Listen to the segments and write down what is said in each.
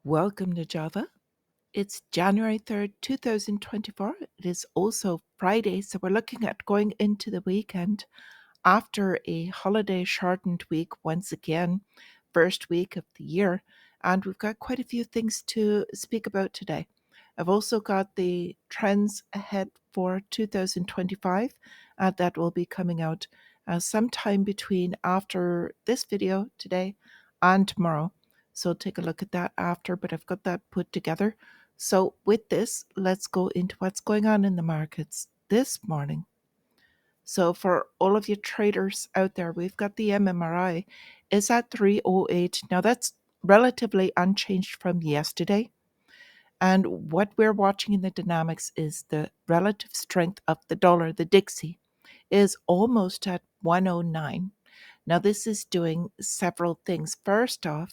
Welcome to Java. It's January 3rd, 2024. It is also Friday, so we're looking at going into the weekend after a holiday shortened week once again, first week of the year. And we've got quite a few things to speak about today. I've also got the trends ahead for 2025 that will be coming out sometime between after this video today and tomorrow. So take a look at that after, but I've got that put together. So with this, let's go into what's going on in the markets this morning. So for all of you traders out there, we've got the MMRI is at 308. Now that's relatively unchanged from yesterday. And what we're watching in the dynamics is the relative strength of the dollar. The DXY is almost at 109. Now this is doing several things. First off,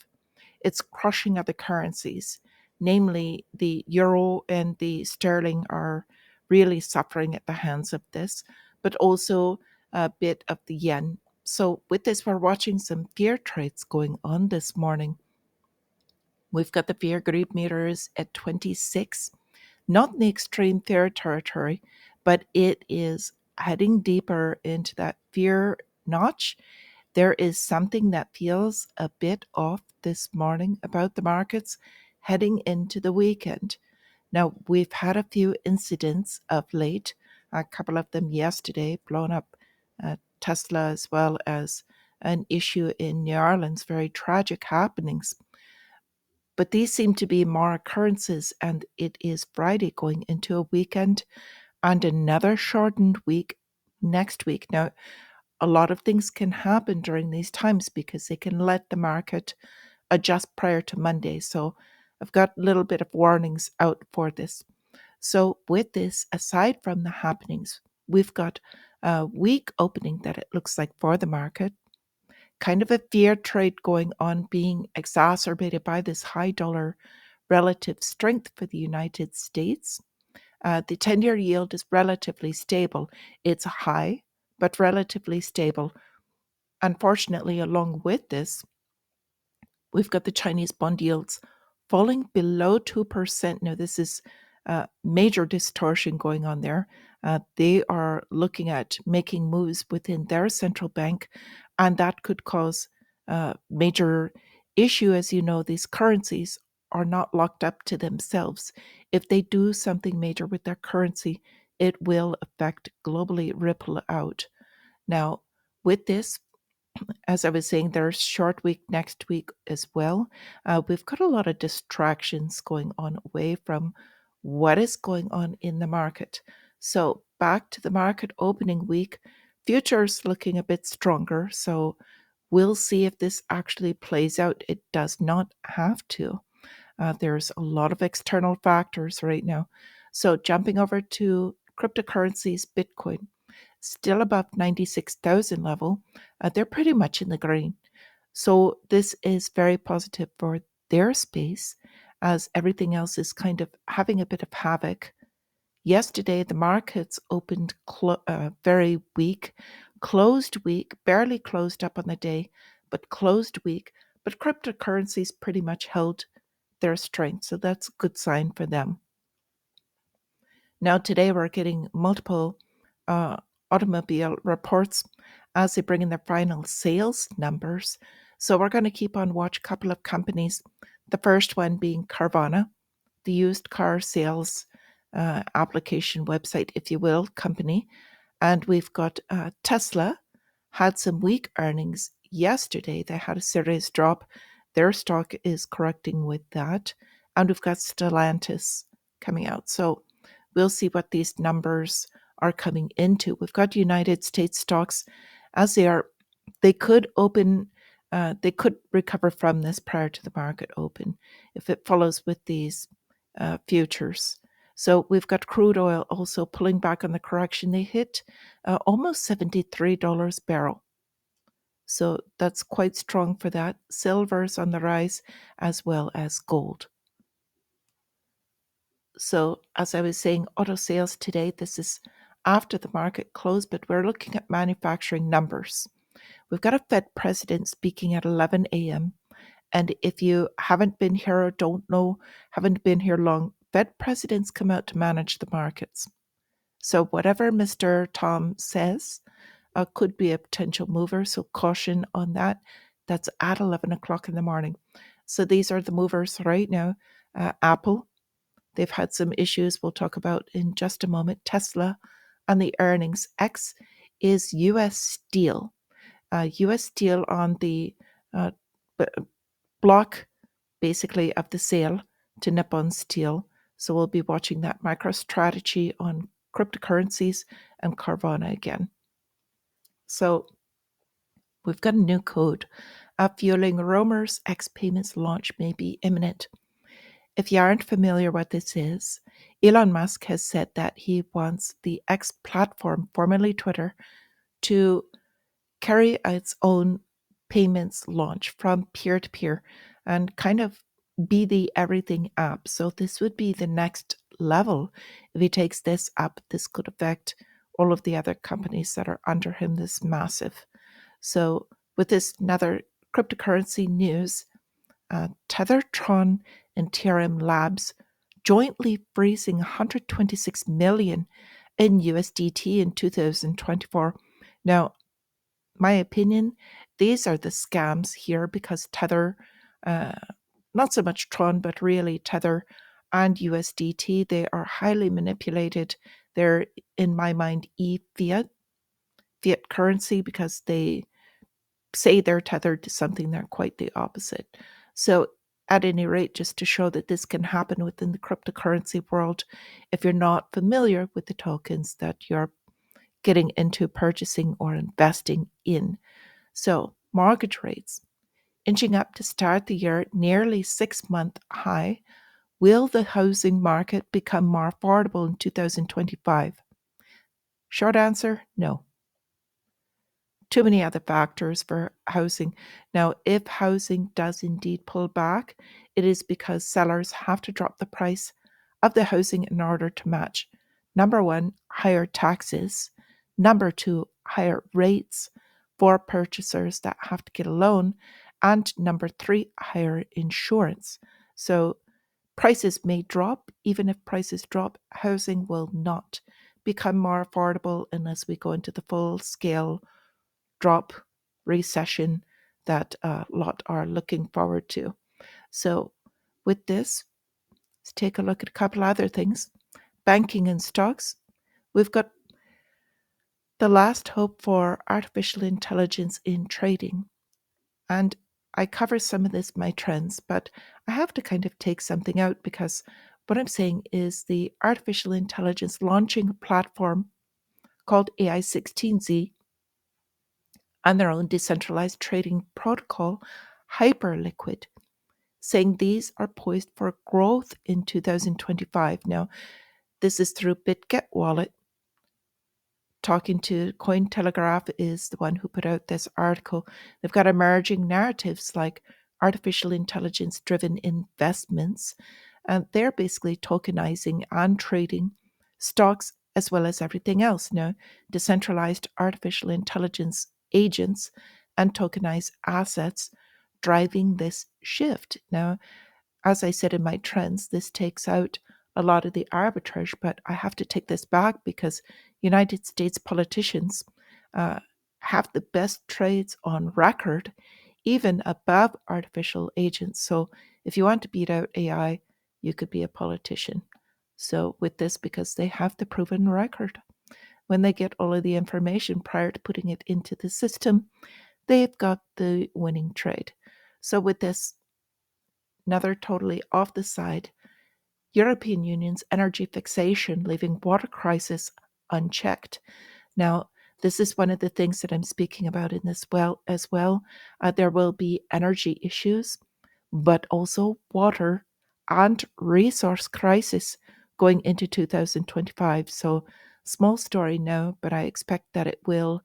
it's crushing other currencies, namely the euro and the sterling are really suffering at the hands of this, but also a bit of the yen. So with this, we're watching some fear trades going on this morning. We've got the fear group meters at 26, not in the extreme fear territory, but it is heading deeper into that fear notch. There is something that feels a bit off this morning about the markets heading into the weekend. Now, we've had a few incidents of late, a couple of them yesterday, blown up Tesla, as well as an issue in New Orleans, very tragic happenings. But these seem to be more occurrences, and it is Friday going into a weekend and another shortened week next week. Now, a lot of things can happen during these times because they can let the market adjust prior to Monday. So I've got a little bit of warnings out for this. So with this, aside from the happenings, we've got a weak opening that it looks like for the market. Kind of a fear trade going on, being exacerbated by this high dollar relative strength for the United States. The 10-year yield is relatively stable. It's high, but relatively stable. Unfortunately, along with this, we've got the Chinese bond yields falling below 2%. Now, this is major distortion going on there. They are looking at making moves within their central bank, and that could cause major issue. As you know, these currencies are not locked up to themselves. If they do something major with their currency, it will affect globally, ripple out. Now, with this, as I was saying, there's short week next week as well. We've got a lot of distractions going on away from what is going on in the market. So back to the market opening week, futures looking a bit stronger. So we'll see if this actually plays out. It does not have to. There's a lot of external factors right now. So jumping over to cryptocurrencies, Bitcoin still above 96,000 level. They're pretty much in the green. So this is very positive for their space, as everything else is kind of having a bit of havoc. Yesterday, the markets opened very weak, closed weak, barely closed up on the day, but closed weak. But cryptocurrencies pretty much held their strength. So that's a good sign for them. Now, today we're getting multiple automobile reports as they bring in their final sales numbers. So we're going to keep on watch a couple of companies. The first one being Carvana, the used car sales application website, if you will, company. And we've got Tesla, had some weak earnings yesterday. They had a serious drop. Their stock is correcting with that. And we've got Stellantis coming out. So we'll see what these numbers are coming into. We've got United States stocks as they could open, they could recover from this prior to the market open if it follows with these futures. So we've got crude oil also pulling back on the correction. They hit almost $73 a barrel. So that's quite strong for that. Silver's on the rise as well as gold. So as I was saying, auto sales today, this is after the market closed, but we're looking at manufacturing numbers. We've got a Fed president speaking at 11 a.m. And if you haven't been here or don't know, haven't been here long, Fed presidents come out to manage the markets. So whatever Mr. Tom says could be a potential mover. So caution on that. That's at 11 o'clock in the morning. So these are the movers right now. Apple, they've had some issues we'll talk about in just a moment. Tesla and the earnings. X is US Steel. US Steel on the uh, block, basically, of the sale to Nippon Steel. So we'll be watching that MicroStrategy on cryptocurrencies and Carvana again. So we've got a new code. Fueling rumors X payments launch may be imminent. If you aren't familiar what this is, Elon Musk has said that he wants the X platform, formerly Twitter, to carry its own payments launch from peer to peer and kind of be the everything app. So this would be the next level. If he takes this up, this could affect all of the other companies that are under him, this massive. So with this another cryptocurrency news, Tethertron and TRM Labs jointly freezing 126 million in USDT in 2024. Now, my opinion, these are the scams here because Tether, uh, not so much Tron, but really Tether and USDT, they are highly manipulated. They're, in my mind, fiat currency because they say they're tethered to something, they're quite the opposite. So, at any rate, just to show that this can happen within the cryptocurrency world, if you're not familiar with the tokens that you're getting into purchasing or investing in. So, mortgage rates inching up to start the year at nearly 6-month high. Will the housing market become more affordable in 2025? Short answer, no. Too many other factors for housing. Now, if housing does indeed pull back, it is because sellers have to drop the price of the housing in order to match number one, higher taxes, number two, higher rates for purchasers that have to get a loan, and number three, higher insurance. So prices may drop. Even if prices drop, housing will not become more affordable unless we go into the full scale drop recession that a lot are looking forward to. So, with this, let's take a look at a couple other things. Banking and stocks. We've got the last hope for artificial intelligence in trading. And I cover some of this, my trends, but I have to kind of take something out because what I'm saying is the artificial intelligence launching a platform called AI16Z and their own decentralized trading protocol, Hyperliquid, saying these are poised for growth in 2025. Now, this is through BitGet Wallet. Talking to Cointelegraph is the one who put out this article. They've got emerging narratives like artificial intelligence driven investments, and they're basically tokenizing and trading stocks as well as everything else. Now, decentralized artificial intelligence agents and tokenized assets driving this shift. Now, as I said in my trends, this takes out a lot of the arbitrage, but I have to take this back because United States politicians uh, have the best trades on record, even above artificial agents. So if you want to beat out AI, you could be a politician. So with this, because they have the proven record, when they get all of the information prior to putting it into the system, they've got the winning trade. So with this, another totally off the side, European Union's energy fixation leaving water crisis unchecked. Now, this is one of the things that I'm speaking about in this as well. There will be energy issues, but also water and resource crisis going into 2025. So, small story now, but I expect that it will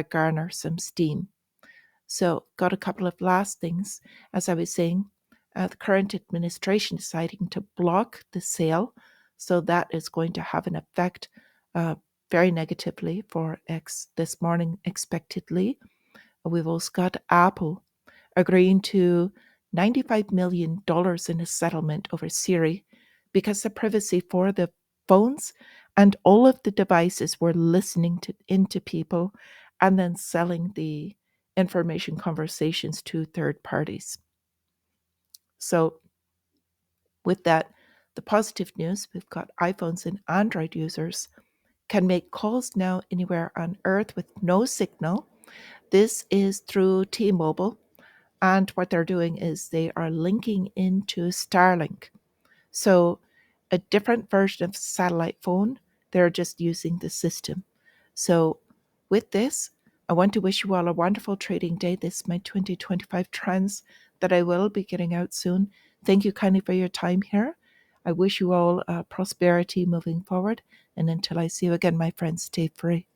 garner some steam. So, got a couple of last things. As I was saying, the current administration deciding to block the sale. So, that is going to have an effect very negatively for X this morning, expectedly. We've also got Apple agreeing to $95 million in a settlement over Siri because the privacy for the phones and all of the devices were listening into people and then selling the information conversations to third parties. So with that, the positive news, we've got iPhones and Android users can make calls now anywhere on Earth with no signal. This is through T-Mobile, and what they're doing is they are linking into Starlink. So a different version of satellite phone, they're just using the system. So with this, I want to wish you all a wonderful trading day. This is my 2025 trends that I will be getting out soon. Thank you kindly for your time here. I wish you all prosperity moving forward. And until I see you again, my friends, stay free.